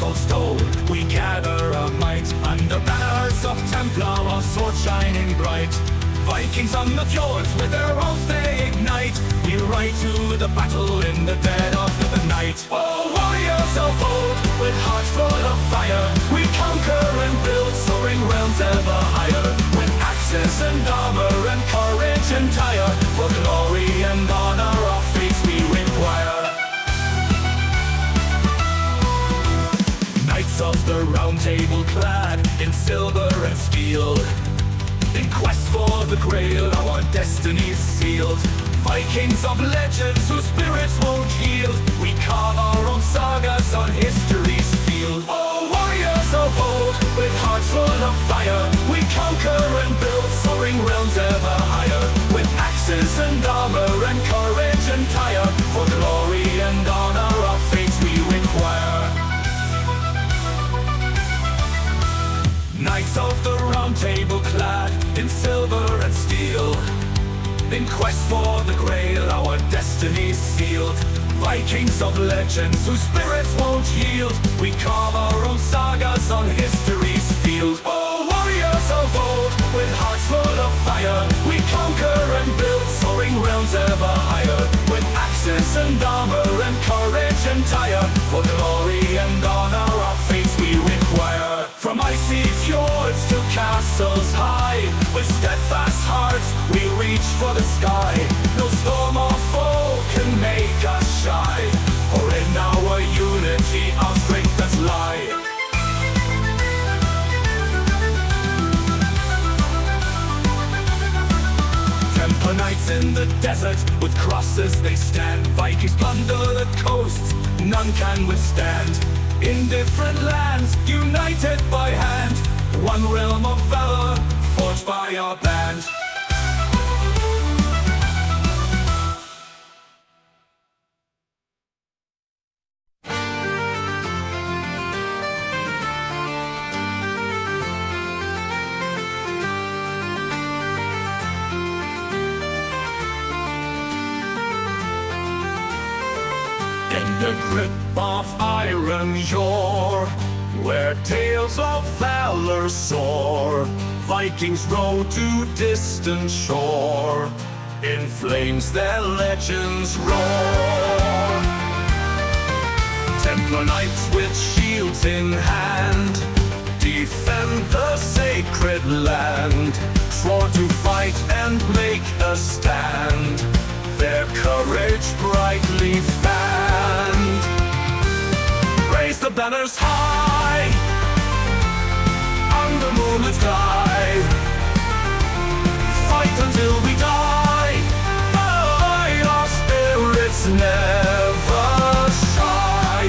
echoes toll. We gather a might under banners of Templar, our swords shining bright. Vikings on the fjords with their oaths they ignite. We ride to the battle in the dead of the night. Oh, warriors of old, with hearts full of fire, we conquer and build soaring realms ever higher. With axes and armor and courage entire, for glory and honor our fates we require. Knights of the Round Table clad in silver and steel, in quest for the Grail, our destinies sealed. Vikings of legends whose spirits won't yield. We carve our own sagas on history's field. Oh, warriors of old, with hearts full of fire, we conquer and build soaring realms ever higher. With axes and armor and courage entire, for glory and honor our fates we require. Knights of the Round Table clad in silver and steel, in quest for the Grail, our destinies sealed. Vikings of legends whose spirits won't yield. We carve our own sagas on history's field. Oh, warriors of old, with hearts full of fire, we conquer and build soaring realms ever higher. With axes and armor and courage entire, for glory and honor our fates we require. From icy fjords to castles high, with steadfast hearts we reach for the sky. No storm or foe can make us shy, for in our unity our strength does lie. Templar knights in the desert, with crosses they stand. Vikings plunder the coasts, none can withstand. In different lands, united by hand, one realm of valor, forged by our band. In the grip of iron yore, where tales of valor soar, Vikings row to distant shore, in flames their legends roar. Templar knights with shields in hand, defend the sacred land, swore to fight and make a stand, their courage brightly fanned. Raise the banners high under moonlit sky, fight until we die, fight our spirits never shy.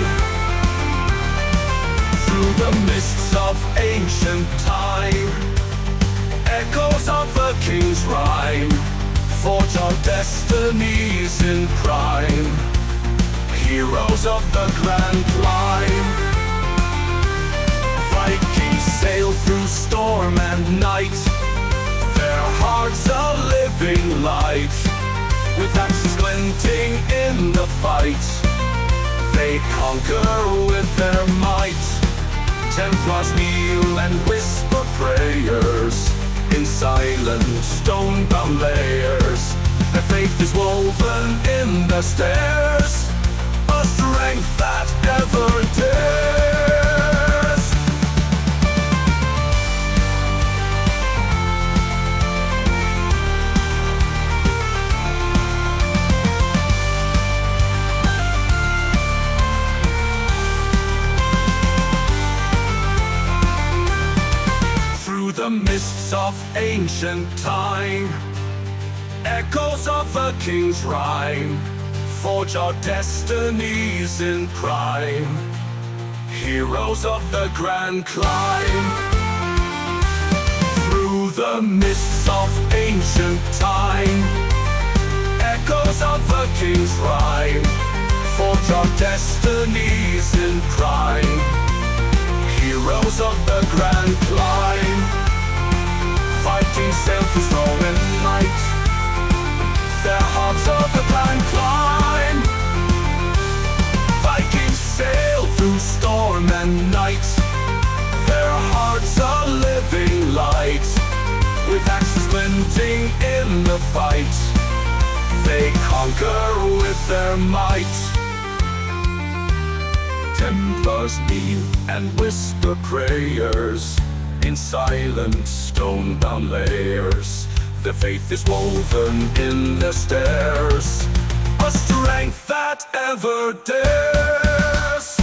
Through the mists of ancient time, echoes of the king's rhyme, forge our destinies in prime, heroes of the grand climb. Vikings sail through storm and night, their hearts a living light, with axes glinting in the fight, they conquer with their might. Templars kneel and whisper prayers in silent stone-bound layers. Their faith is woven in the stairs, a strength that never dares. Through the mists of ancient time, echoes of the king's rhyme, forge our destinies in prime, heroes of the grand climb. Through the mists of ancient time, echoes of the king's rhyme, forge our destinies in prime, heroes of the grand climb. Fighting sail through storm and night, their hearts of the grand climb. Vikings sail through storm and night. unrelenting in the fight. They conquer with their might. Templars kneel and whisper prayers in silent stone-bound layers. Their faith is woven in their stairs, a strength that ever dares.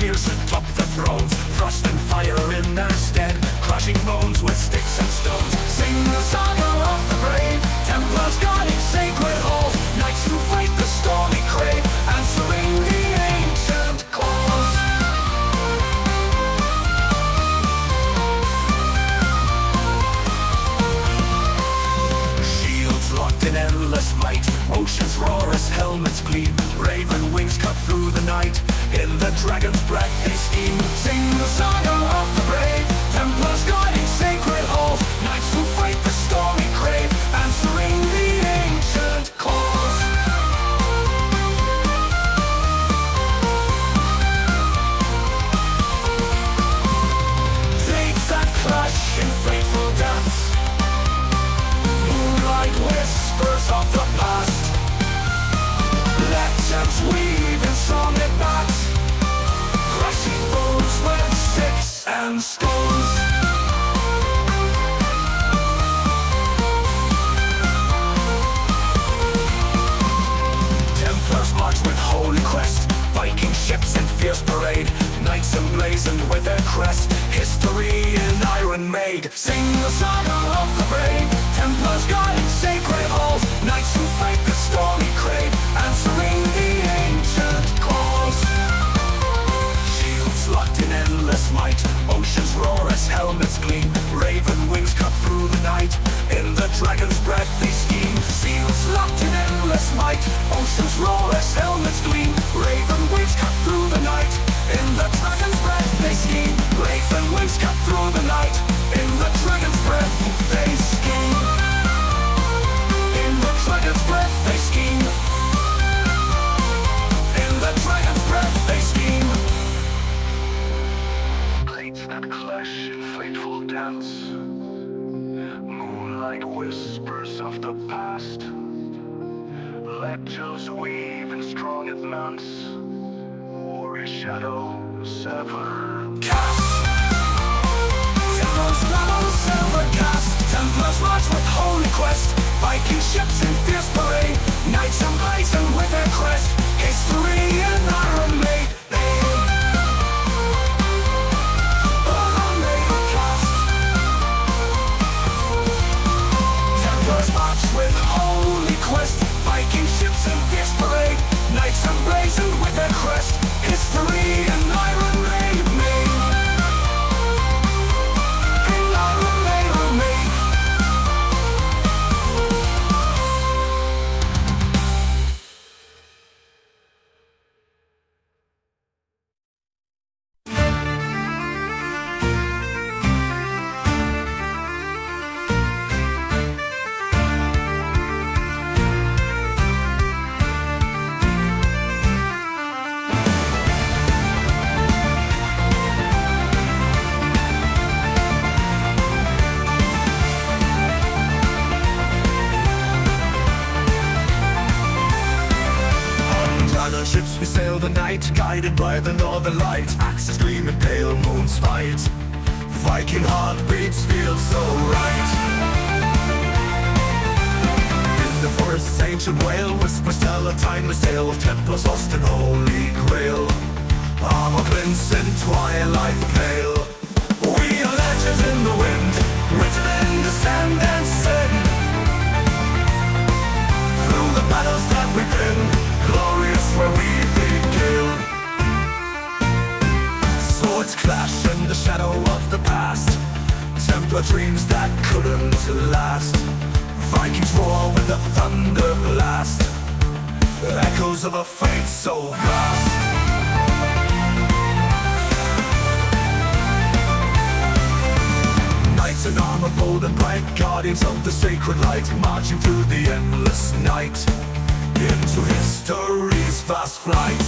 Fierce atop the thrones, frost and fire in their stead, crushing bones with sticks and stones. Sing the saga of the brave Templars guarding sacred halls, knights who fight the stormy crave, answering the ancient cause. Shields locked in endless might, ocean's roar as helmets gleam, raven wings cut through the night. In the dragon's breath they scheme. Sing the saga of the brave Templars guarding sacred halls, knights who fight the stormy crave, answering the ancient cause. Blades that clash in fateful dance, moonlight whispers of the past. Legends weave in song and bats, crushing bones with sticks and stones. Templars march with holy crest, Viking ships in fierce parade, knights emblazoned with their crest, history in iron made. Sing the saga of the brave Templars guarding sacred halls, knights who fight the stormy crave, answering the ancient cause. Shields locked in endless might, ocean's roar as helmets gleam, raven wings cut through the night. In the dragon's breath they scheme. Shields locked in endless might, ocean's roar as helmets gleam, raven wings cut through the night. In the dragon's breath they scheme. Raven wings cut through the night. In the dragon's breath they scheme. In the dragon's breath they scheme. In the dragon's breath they scheme. Blades that clash in fateful dance, moonlight whispers of the past. Legends weave in strong advance, warrior shadows ever cast. Shadows ever cast. Templars march with holy quest, Viking ships in fierce parade, knights emblazoned with their crest, history in iron made. With holy quest, Viking ships in fierce parade, knights emblazoned with their crest, history in iron made. In iron made. Ships we sail the night, guided by the northern light, axes gleam in pale moon's fight. Viking heartbeats feel so right. In the forest's ancient wail, whispers tell a timeless tale of Templars lost and holy grail. Armor glints in twilight pale. We are legends in the wind, written in the sand and sin. Through the battles that we've been, glorious where we begin. Swords clash in the shadow of the past, Templar dreams that couldn't last. Vikings roar with a thunder blast, echoes of a fate so vast. Knights in armor bold and bright, guardians of the sacred light, marching through the endless night into history's vast flight.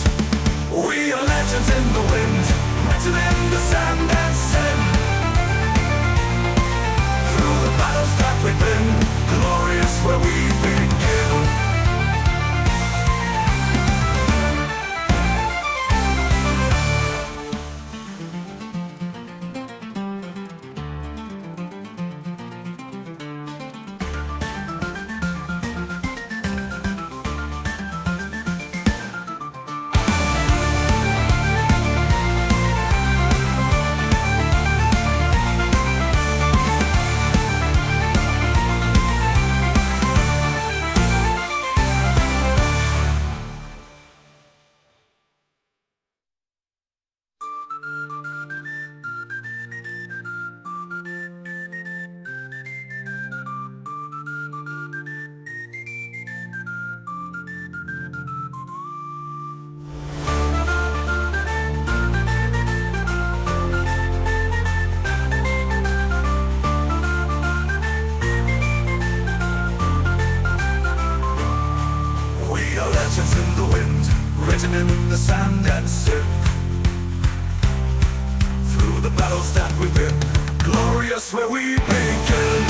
We are legends in the wind, written in the sand and sin. Through the battles that we've been, glorious where we begin. In the wind, written in the sand and sin. Through the battles that we've been, glorious where we begin.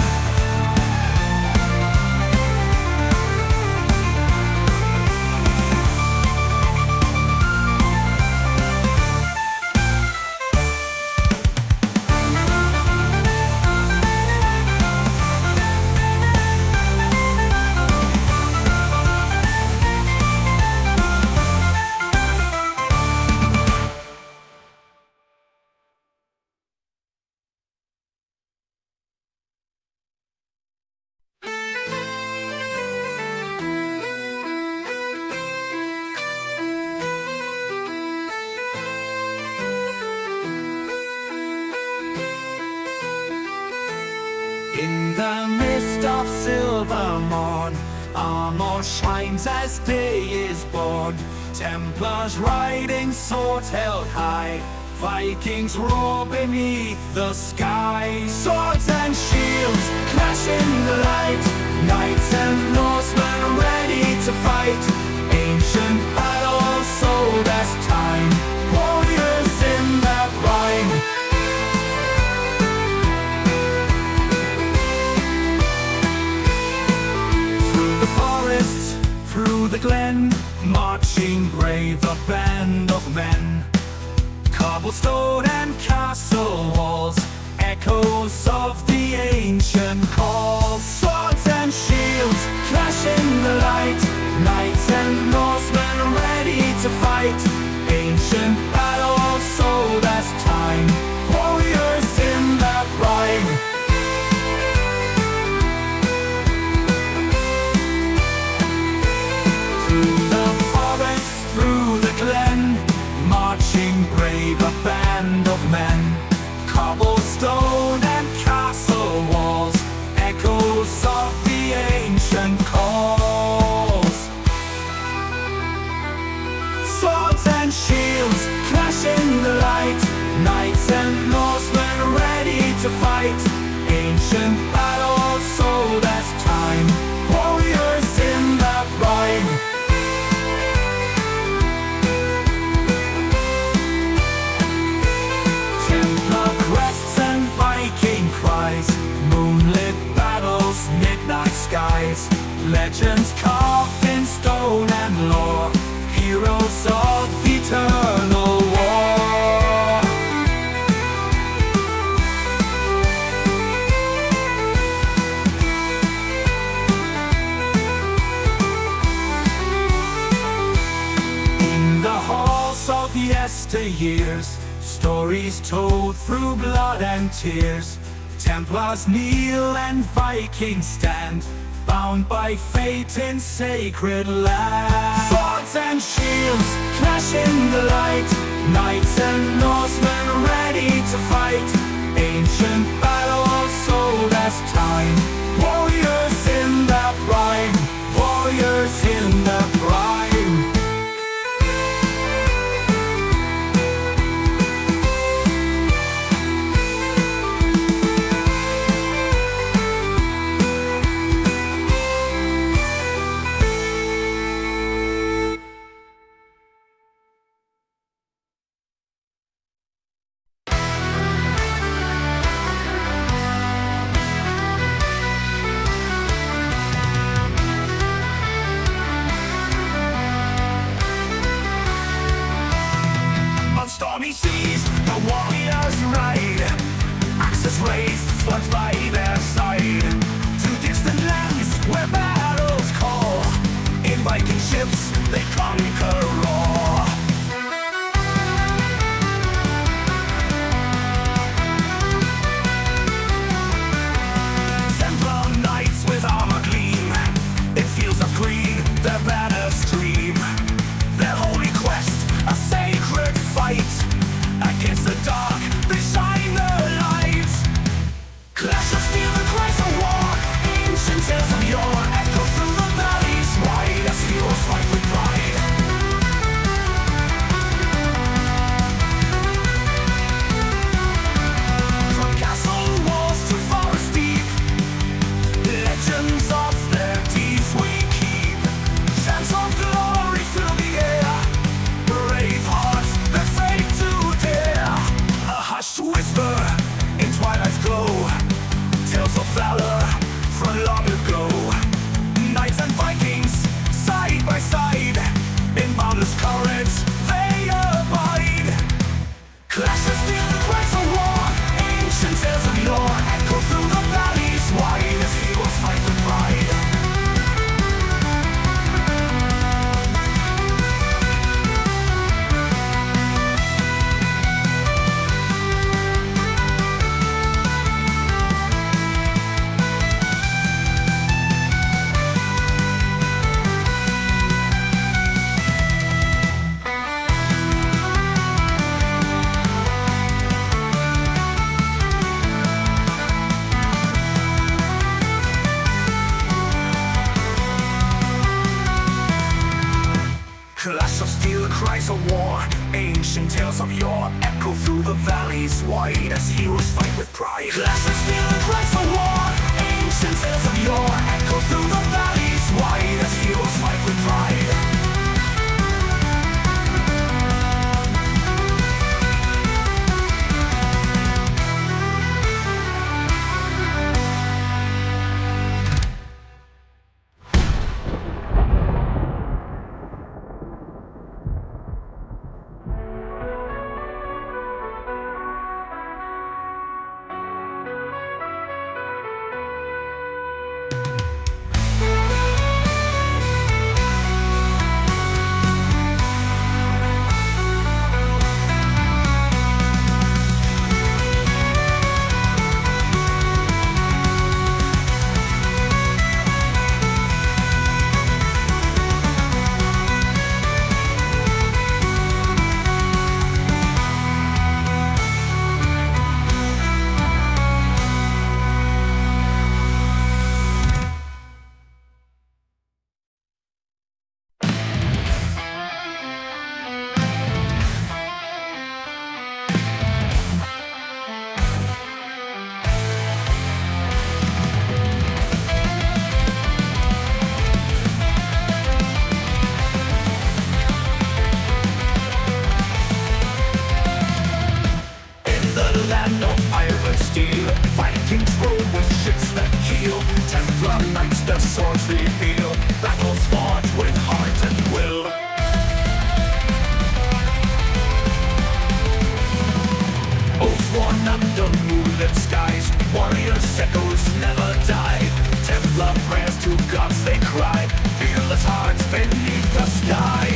In the mist of silver morn, armor shines as day is born. Templars riding swords held high, Vikings roar beneath the sky. Swords and shields clash in the light, knights and Norsemen ready to fight. Ancient battles sold as time, warriors in their prime. Through the glen, marching brave, a band of men. Cobblestone and castle walls, echoes of the ancient calls. Swords and shields clash in the light, knights and Norsemen ready to fight. Ancient battles sold as time, warriors in their prime. Brave, a band of men. Cobblestone and castle walls, echoes of the ancient calls. Swords and shields clash in the light, knights and Norsemen ready to fight. Ancient battles sold as time, warriors in their prime. Moonlit battles, midnight skies, legends carved in stone and lore, heroes of eternal war. In the halls of yesteryears, Stories told through blood and tears, Templars kneel and Vikings stand, bound by fate in sacred land. Swords and shields clash in the light, knights and Norsemen ready to fight. Ancient battles old as time, warriors in their prime, warriors in their prime. Stormy seas, the warriors ride, axes raised, swords by their side, to distant lands where battles call. In Viking ships they conquer all. Templar knights with armor gleam, in fields of green their banners stream. Their holy quest, a sacred fight, against the dark, they shine their light. Clash of steel, the cries of war, ancient tales of yore echo through the valleys wide as heroes fight with pride. From castle walls to forest deep, legends of their deeds we keep. Chants of glory fill the air, brave hearts that fade to dare. A hushed whisper in twilight's glow, tales of valor from long ago. Knights and Vikings side by side, in boundless courage they abide. Clash of steel, the cries of war, ancient tales of yore echo through the valleys wide as heroes fight with pride. Clash of steel, cries of war, ancient tales of yore echo through the valleys wide as heroes fight with pride. Clash of steel, cries of war, ancient tales of yore echo through the valleys wide as heroes fight with pride. Templar knights, their swords reveal, battles fought with heart and will. Oath worn under moonlit skies, warriors' echoes never die. Templar prayers to gods they cry, fearless hearts beneath the sky.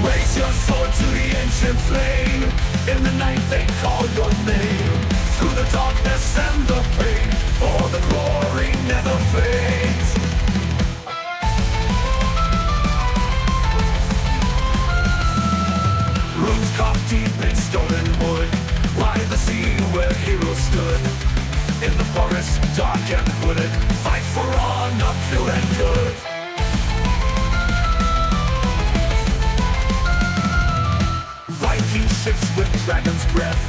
Raise your sword to the ancient ancient flame. In the night they call your name. Through the darkness and the pain, for the glory never fades. Rooms carved deep in stone and wood lie the sea where heroes stood. In the forest, dark and wooded, fight for honor, pure and good. Viking ships with dragon's breath,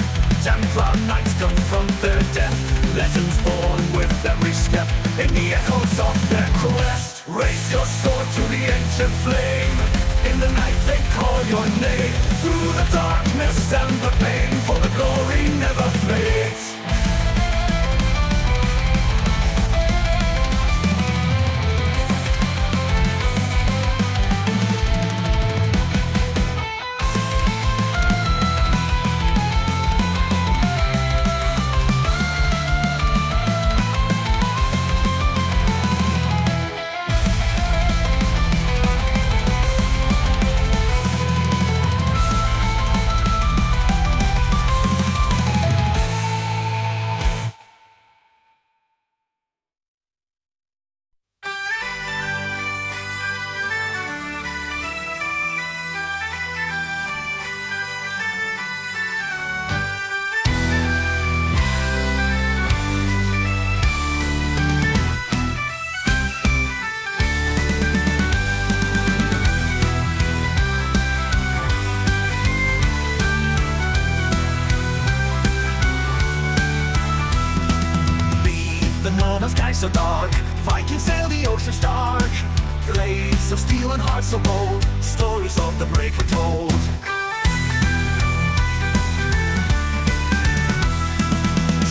Templar knights come from their death. Legends born with every step, in the echoes of their quest. Raise your sword to the ancient flame. In the night they call your name. Through the darkness and the pain, for the glory never fades. The skies so dark, Vikings sail the oceans dark. Blades of steel and hearts so bold, stories of the brave were told.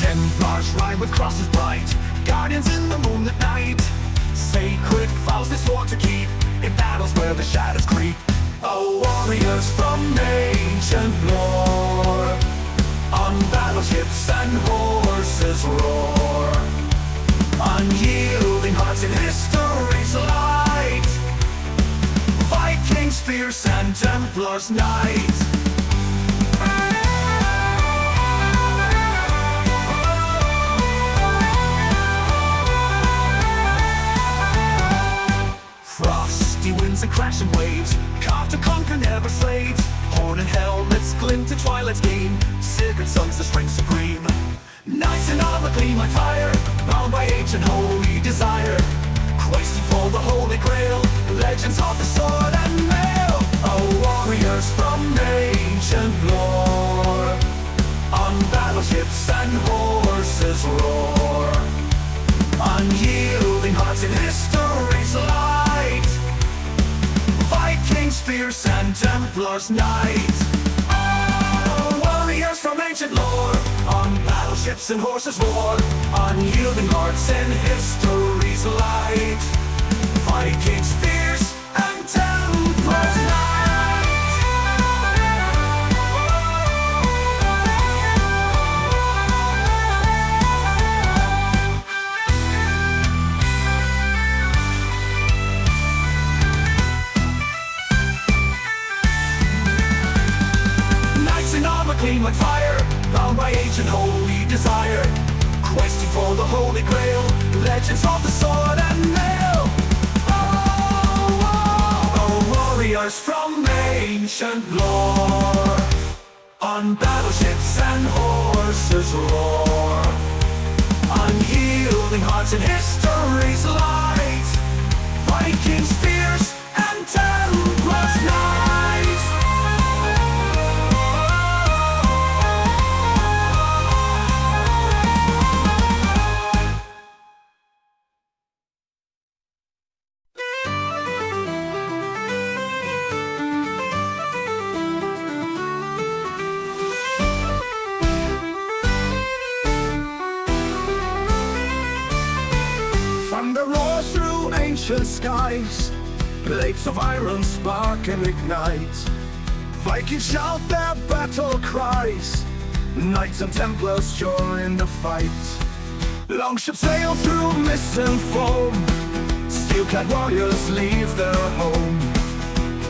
Templars ride with crosses bright, guardians in the moonlit night. Sacred vows they swore to keep, in battles where the shadows creep. Oh, warriors from ancient lore, on battleships and horses roar. Unyielding hearts in history's light, Vikings fierce and Templars night. Frosty winds and crashing waves, carved to conquer, never slaves. Horn and helmets glint to twilight's gleam, sacred songs the strength supreme. Knights in armor gleam like fire, bound by ancient holy desire. Questing for the holy grail, legends of the sword and mail. Oh, warriors from ancient lore, on battleships and horses roar. Unyielding hearts in history's light, Vikings fierce and Templars night. Oh, warriors from ancient lore, on battleships and horses roar. Unyielding hearts in history's light, Vikings fierce and Templars night. Knights in armor gleam like fire, bound by ancient holy desire. Questing for the holy grail, legends of the sword and mail. Oh, warriors from ancient lore, on battleships and horses roar. Unyielding hearts in history's light, Vikings fierce and Templars night. Thunder roars through ancient skies, blades of iron spark and ignite. Vikings shout their battle cries, Knights and Templars join the fight. Longships sail through mist and foam, steel-clad warriors leave their home.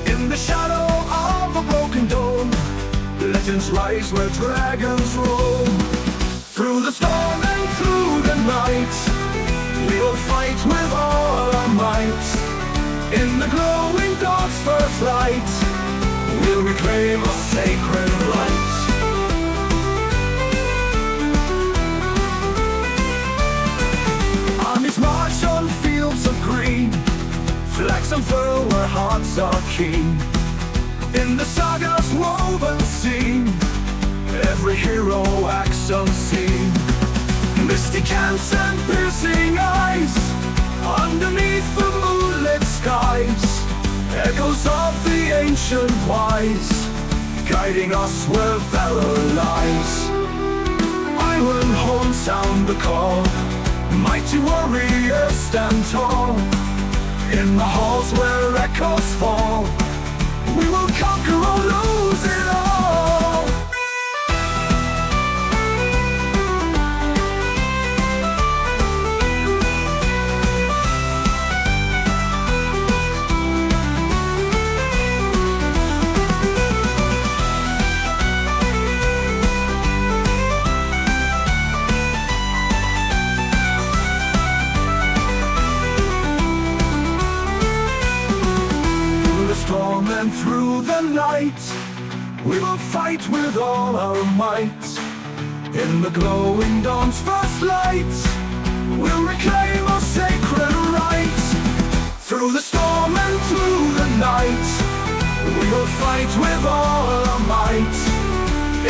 In the shadow of a broken dome, legends rise where dragons roam. Through the storm and through the night, we will fight with all our might. In the glowing dawn's first light, we'll reclaim our sacred right. Armies march on fields of green, flags unfurl where hearts are keen. In the saga's woven scene, every hero acts unseen. Misty camps and piercing eyes, underneath the moonlit skies, echoes of the ancient wise, guiding us where valor lies. Iron horns sound the call, mighty warriors stand tall. In the halls where echoes fall, we will conquer or lose it all. Storm and through the night, we will fight with all our might. In the glowing dawn's first light, we'll reclaim our sacred right. Through the storm and through the night, we will fight with all our might.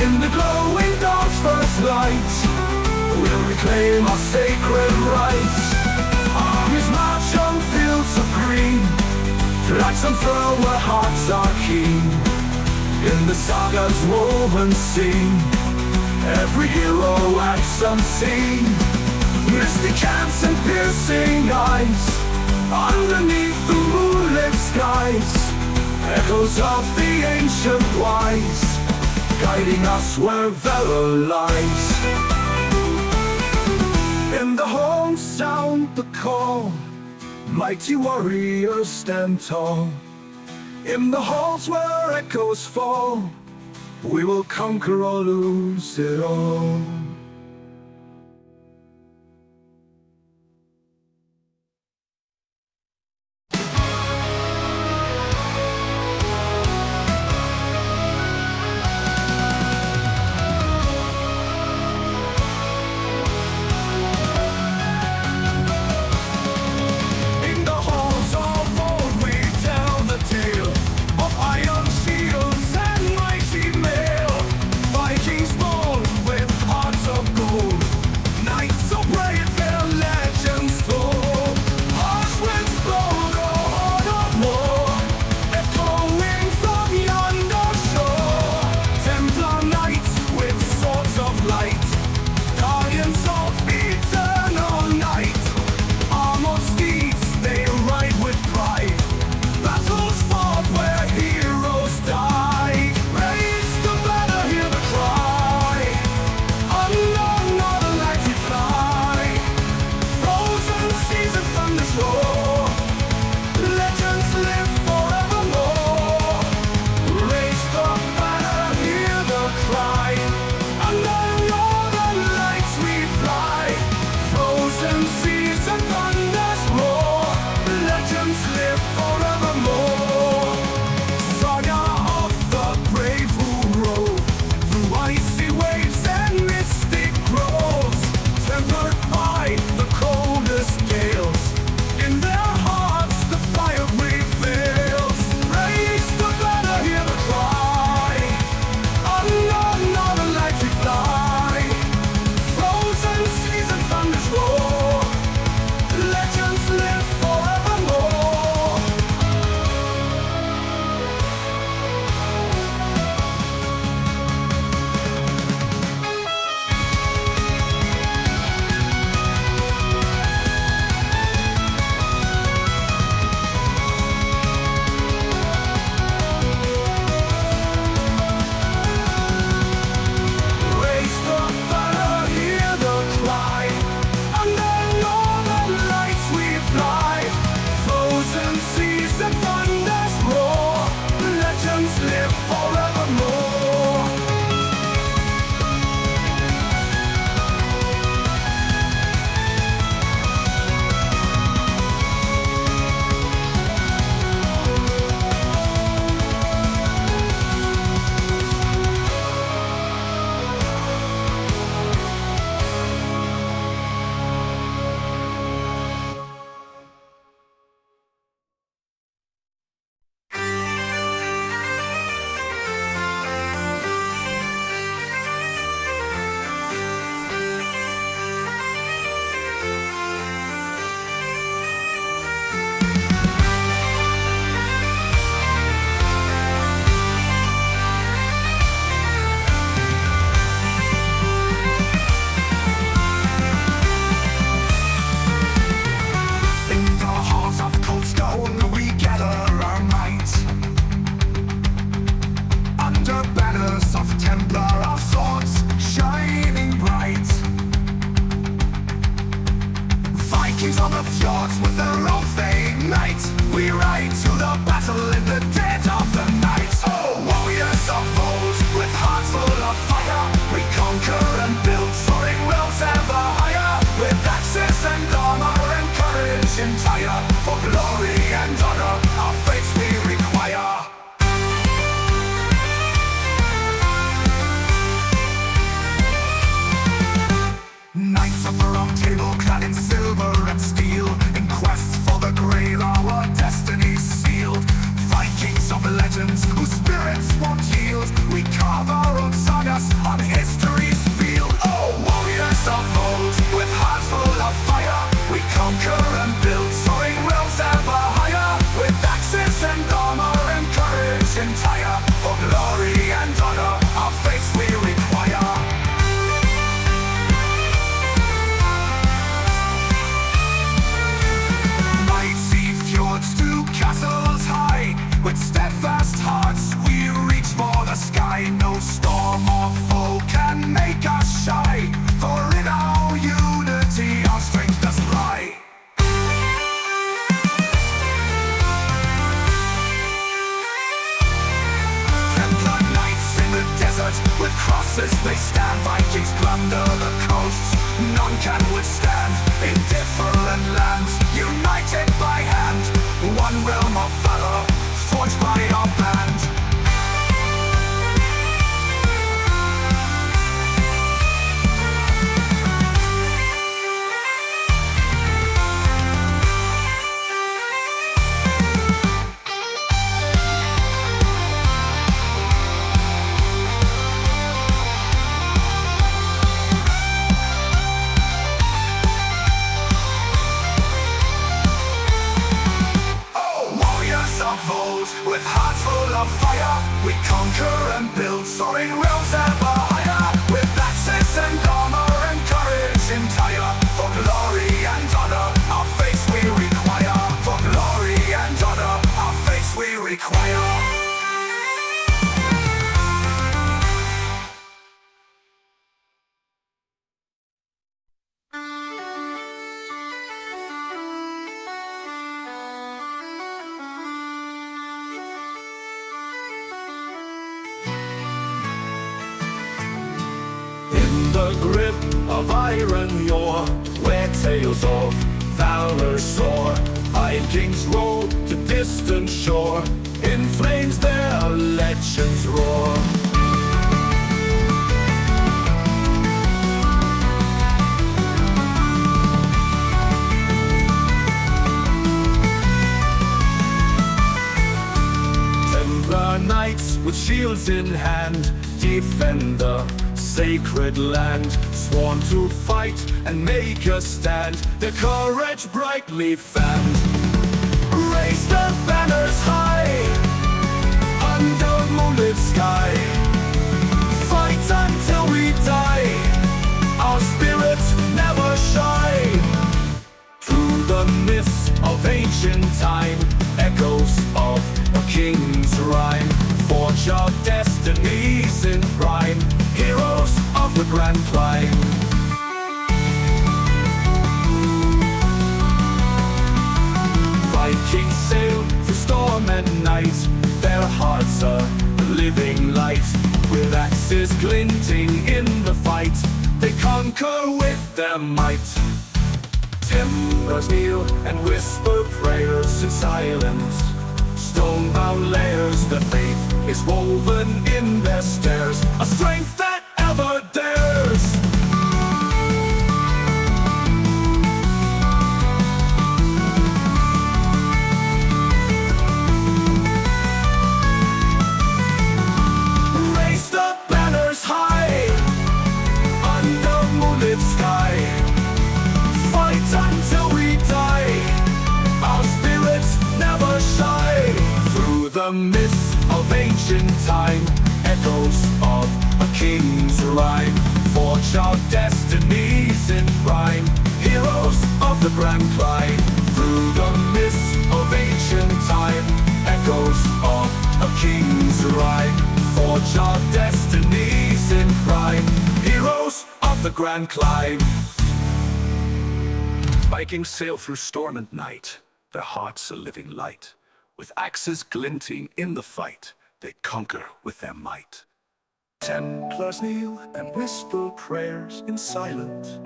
In the glowing dawn's first light, we'll reclaim our sacred right. Armies march on fields of green, flags unfurl where hearts are keen. In the saga's woven scene, every hero acts unseen. Misty camps and piercing eyes, underneath the moonlit skies, echoes of the ancient wise, guiding us where valor lies. In the home sound the call, mighty warriors stand tall. In the halls where echoes fall, we will conquer or lose it all. Hearts forces they stand, Vikings plunder the coasts, none can withstand. In different lands, united by hand, one realm of valor, forged by our band. With hearts full of fire, we conquer and build, soaring realms ever higher. With axes and armor and courage entire, for glory and honor, our faith we require. For glory and honor, our faith we require. The grip of iron yore, where tales of valor soar, Vikings roll to distant shore, in flames their legends roar. Templar knights with shields in hand, defend the sacred land, sworn to fight and make a stand, their courage brightly fanned. Raise the banners high under moonlit sky, fight until we die, our spirits never shy. Through the mists of ancient time, echoes of a king's rhyme, forge our destinies in prime, heroes of the grand climb. Vikings sail through storm and night, their hearts a living light. With axes glinting in the fight, they conquer with their might. Timbers kneel and whisper prayers in silence, stone-bound layers, the faith is woven in their stairs, a strength that ever dares. Raise the banners high under moonlit sky, fight until we die, our spirits never shy. Through the mists of ancient time, echoes of a king's rhyme, forge our destinies in prime, heroes of the grand climb. Through the mists of ancient time, echoes of a king's rhyme, forge our destinies in prime, heroes of the grand climb. Vikings sail through storm and night, their hearts a living light. With axes glinting in the fight, they conquer with their might. Templars kneel and whisper prayers in silence,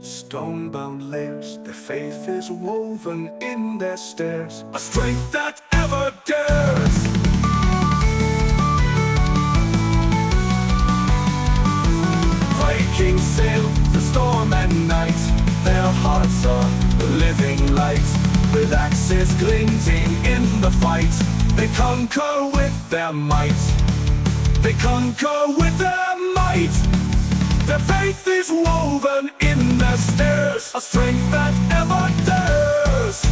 stone-bound layers, their faith is woven in their stairs, a strength that ever dares. Vikings sail through storm and night, their hearts are living light. With axes glinting in the fight, they conquer with their might. They conquer with their might. Their faith is woven in their stairs, a strength that ever dares.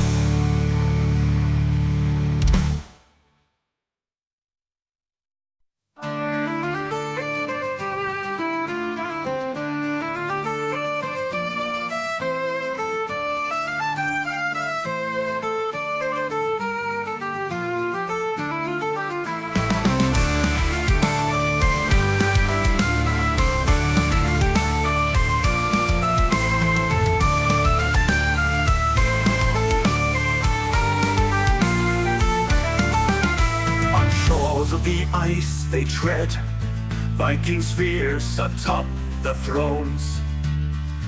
The ice they tread, Vikings fierce atop the thrones,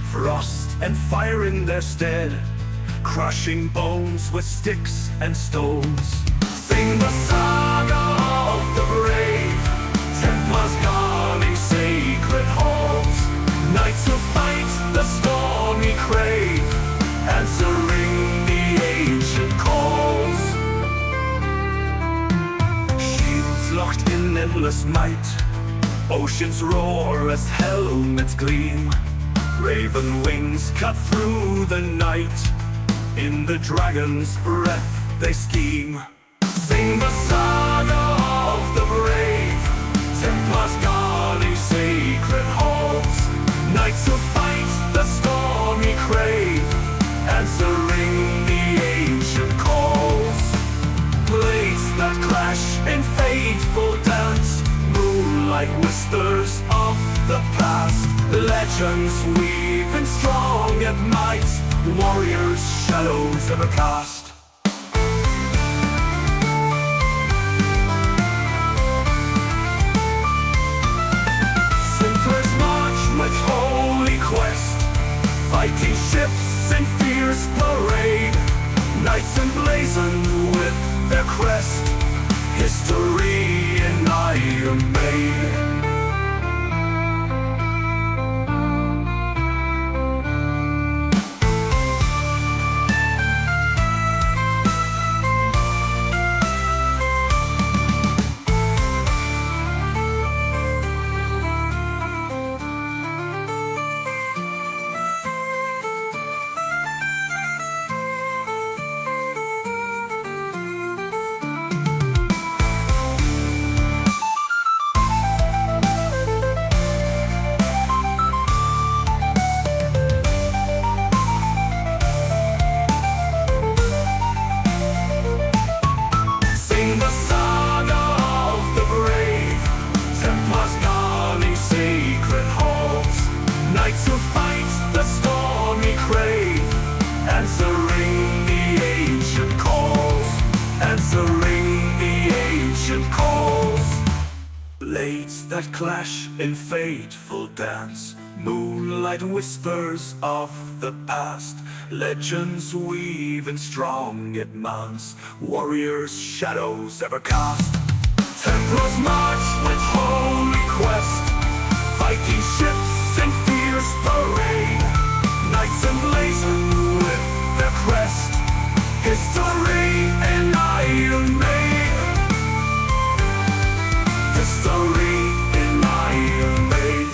frost and fire in their stead, crushing bones with sticks and stones. Sing the saga of the brave Templars guarding sacred halls, knights who fight the stormy crave, answering the ancient calls. Shields locked in endless might, oceans roar as helmets gleam, raven wings cut through the night, in the dragon's breath they scheme. Sing the saga of the brave Templars guarding sacred halls, knights who fight the stormy crave, answering the ancient calls. Blades that clash in fateful dance, moonlight whispers of the past, legends weaving strong at might, warriors' shadows ever cast. Templars march with holy quest, fighting ships in fierce parade, knights emblazoned with their crest, history in iron made. Blades that clash in fateful dance, moonlight whispers of the past, legends weaving strong at man's, warriors' shadows ever cast. Templars march with holy quest, fighting ships in fierce parade, knights emblazoned with their crest, history in iron made. History in iron made.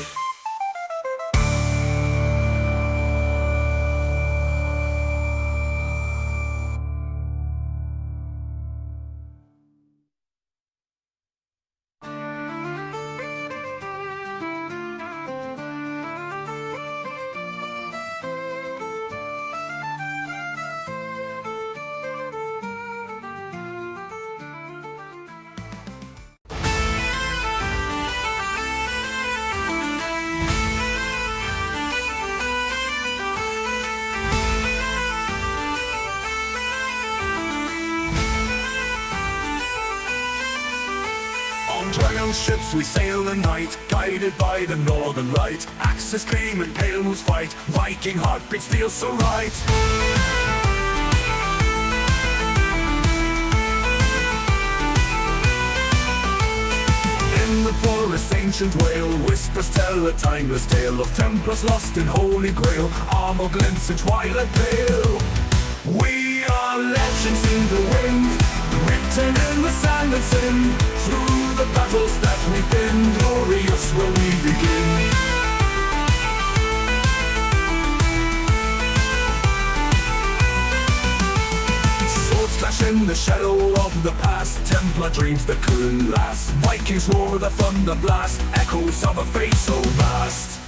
Dragon ships we sail the night, guided by the northern light. Axes gleam and pale moons fight, Viking heartbeats feel so right. In the forest ancient wail, whispers tell a timeless tale of Templars lost in holy grail, armor glints in twilight pale. We are legends in the wind, written in the sand and sin, through the battles that we've been, glorious will we begin. Swords clash in the shadow of the past, Templar dreams that couldn't last, Vikings roar the thunder blast, echoes of a fate so vast.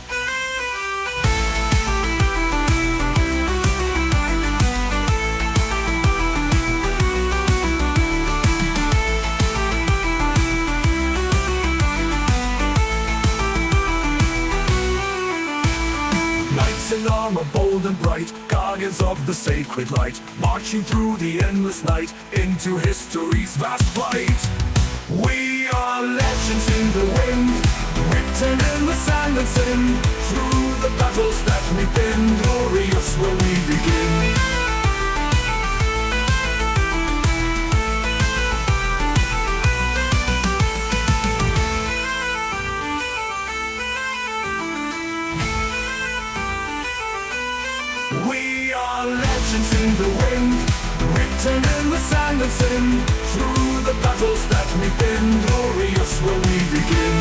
In armor bold and bright, guardians of the sacred light, marching through the endless night, into history's vast flight. We are legends in the wind, written in the sand and sin. Through the battles that we've been, glorious will we begin. We are legends in the wind, written in the sand and sin. Through the battles that we've been, glorious will we begin.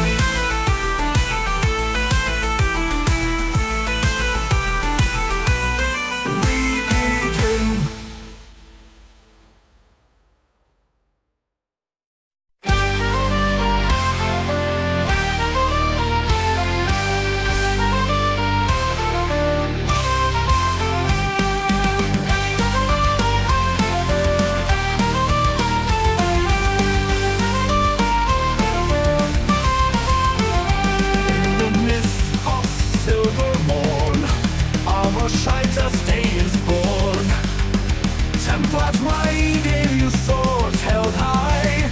Templars mighty swords held high,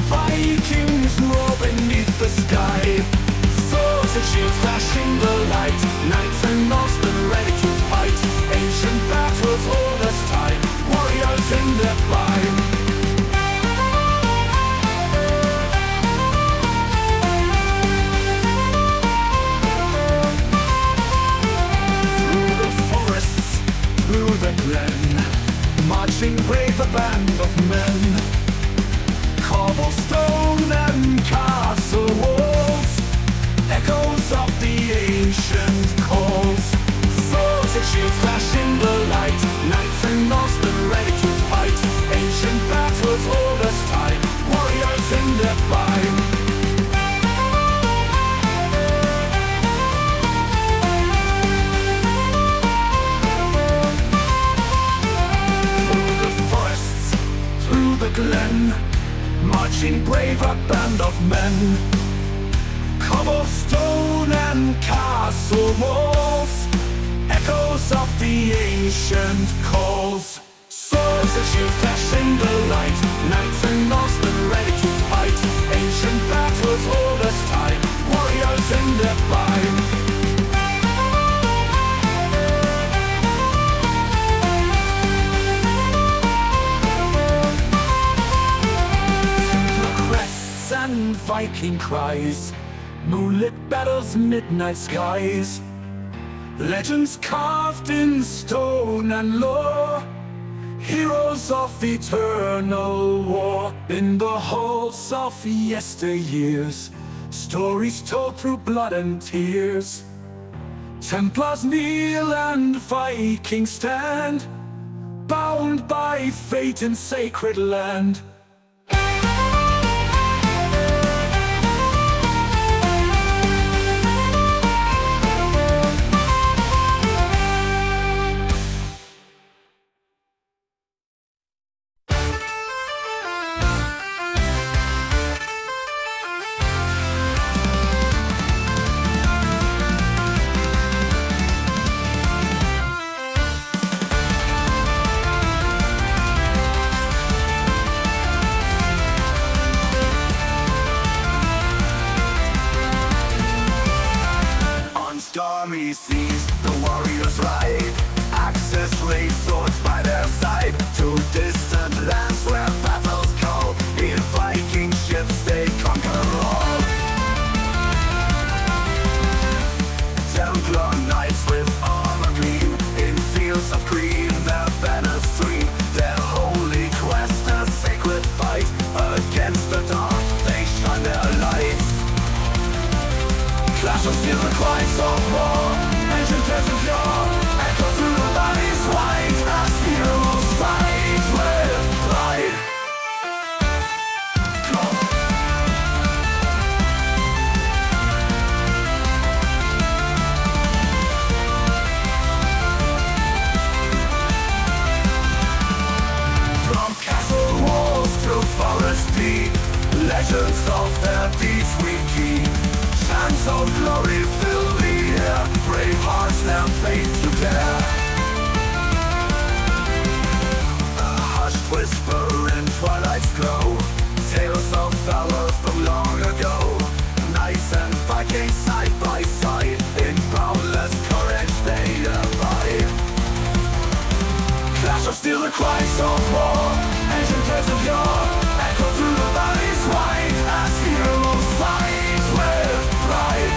Vikings roar beneath the sky. Swords and shields flashing the light, knights and Norsemen ready to fight. Ancient battles all this time, warriors in their prime. Through the forests, through the glen, marching brave a band of men. Cobblestone and castle walls, echoes of the ancient calls. Swords and shields flash in the light, knights and Norsemen ready to fight. Ancient battles all this time, warriors in their prime. Glen, marching brave a band of men. Cobblestone and castle walls, echoes of the ancient calls. Swords and shields flash in the light, knights and Norsemen ready to fight. Ancient battles all this time, warriors in their prime. And Viking cries, moonlit battles, midnight skies. Legends carved in stone and lore, heroes of eternal war. In the halls of yesteryears, stories told through blood and tears. Templars kneel and Vikings stand, bound by fate in sacred land. Stormy seas, the warriors ride, axes raise, swords by their side, to distant lands where battles call. In Viking ships they conquer all. Templar knights with armor gleam, in fields of green their banners stream. Their holy quest, a sacred fight, against the dark they shine their light. Clash of steel, the cries of war, ancient desert yore, echo through the valleys wide, as heroes fight with pride. From castle walls to forest deep, legends of their deeds we keep. Chants of glory fill the air, brave hearts their fate to bear. A hushed whisper in twilight's glow, tales of valor from long ago. Knights and Vikings cries of war, ancient tales of yore echo through the valleys wide as heroes fight with pride.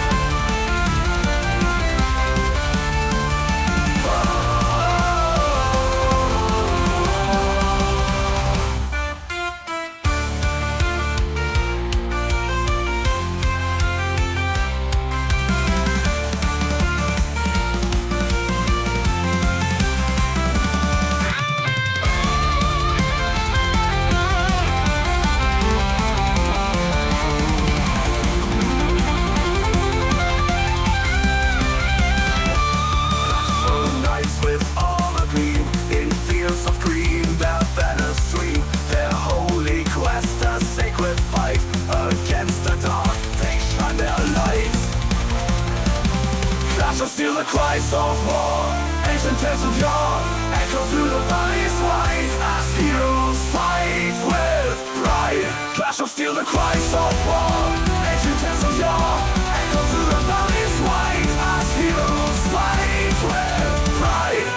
Still the cries of war, ancient tales of yore echo through the valleys wide as heroes fight with pride. Clash of steel, the cries of war, ancient tales of yore echo through the valleys wide as heroes fight with pride.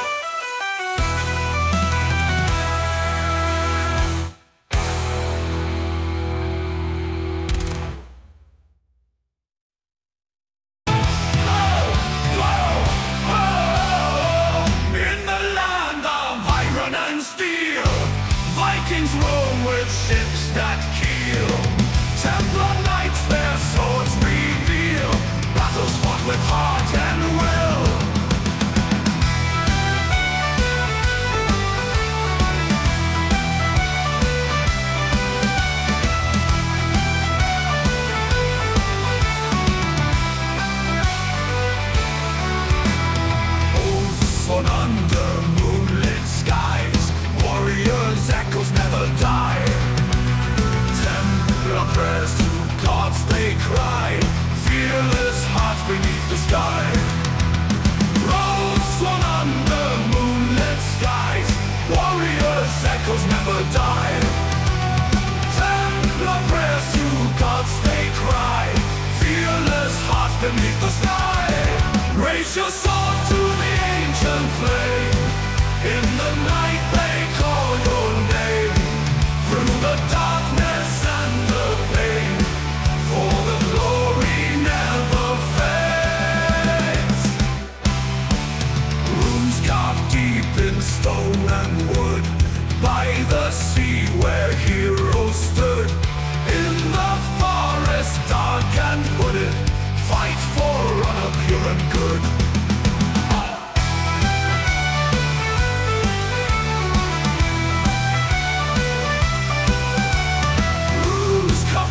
Vikings roam with ships that keel. Templar knights their swords reveal. Battles fought with heart and will. Oaths on under moonlit skies. Warriors' echoes never die. Templar prayers to gods they cry. Fearless hearts beneath the sky. Roads swung under moonlit skies. Warriors' echoes never die. Templar prayers to gods they cry. Fearless hearts beneath the sky. Raise your sword to the ancient flame. In the night they call your name. Through the darkness and the pain, for the glory never fades. Runes carved deep in stone and wood, by the sea where heroes stood. In the forest dark and wooded, fight for honor pure and good.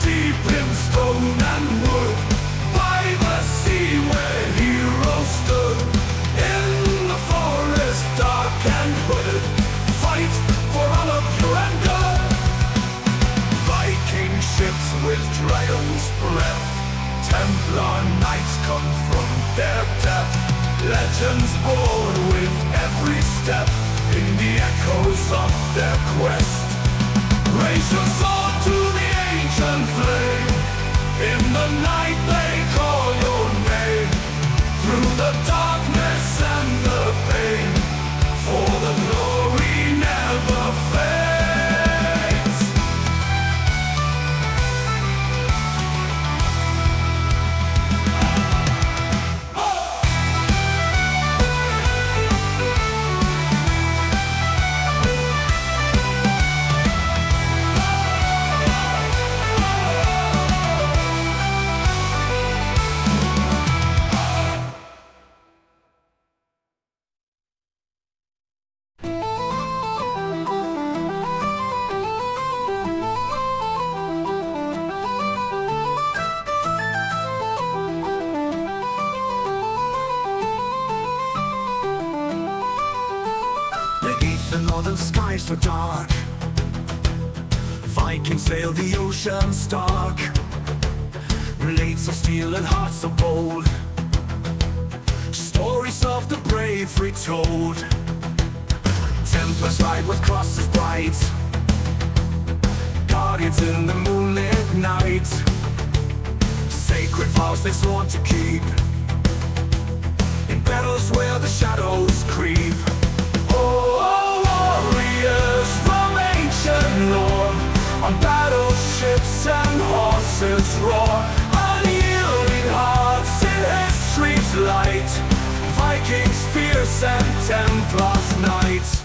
Deep in stone and wood, by the sea where heroes stood. In the forest dark and hooded, fight for honor pure and good. Viking ships with dragon's breath, Templar knights come from their death. Legends born with every step, in the echoes of their quest. Raise your sword to the ancient flame. In the night they call your name. Through the darkness and the pain, for the glory never fades. The northern skies were dark. Vikings sailed the ocean stark. Blades of steel and hearts of gold. Stories of the brave retold. Templars ride with crosses bright. Guardians in the moonlit night. Sacred vows they sworn to keep. In battles where the shadows creep. Oh, warriors, On battleships and horses roar, unyielding hearts in history's light, Vikings fierce and Templars knights.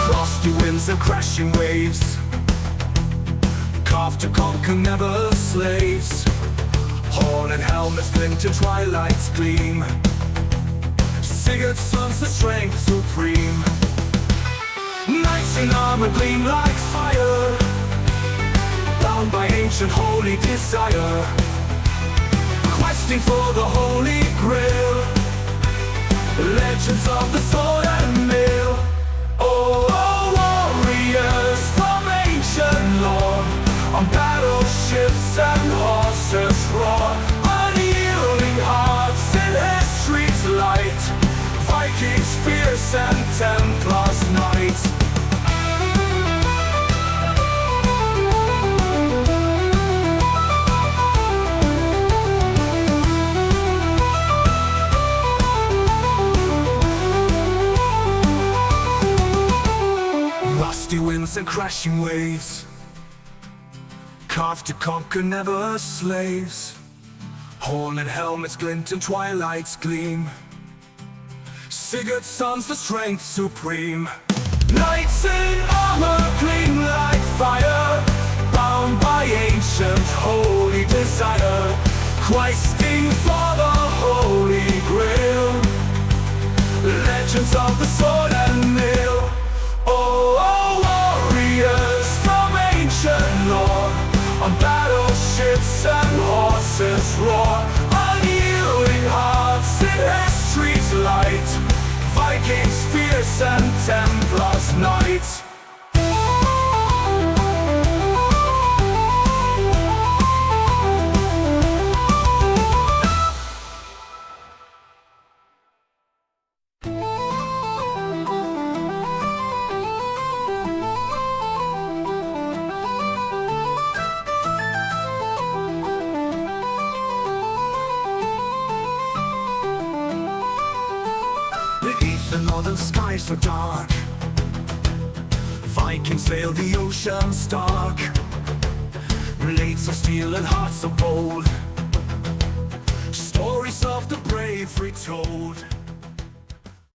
Frosty winds and crashing waves, carved to conquer, never slaves. Horn and helmets glint and twilight's gleam, Sigurd's sons the strength supreme. Knights in armor gleam like fire, bound by ancient holy desire, questing for the holy grail, legends of the sword and mail. Oh, warriors from ancient lore, on battleships and horses roar, unyielding hearts in history's light, Vikings fierce and Templars knights. Rusty winds and crashing waves, carved to conquer, never slaves. Horn and helmets glint and twilight's gleam, Sigurd's sons the strength supreme. Knights in armor gleam like fire, bound by ancient holy desire, questing for the holy grail, legends of the sword and mail. Oh, warriors from ancient lore, on battleships and horses roar, unyielding hearts in history's light, Vikings fierce and Templars knights. Beneath the northern skies so dark, Vikings sail the ocean stark, blades of steel and hearts of gold, stories of the brave retold.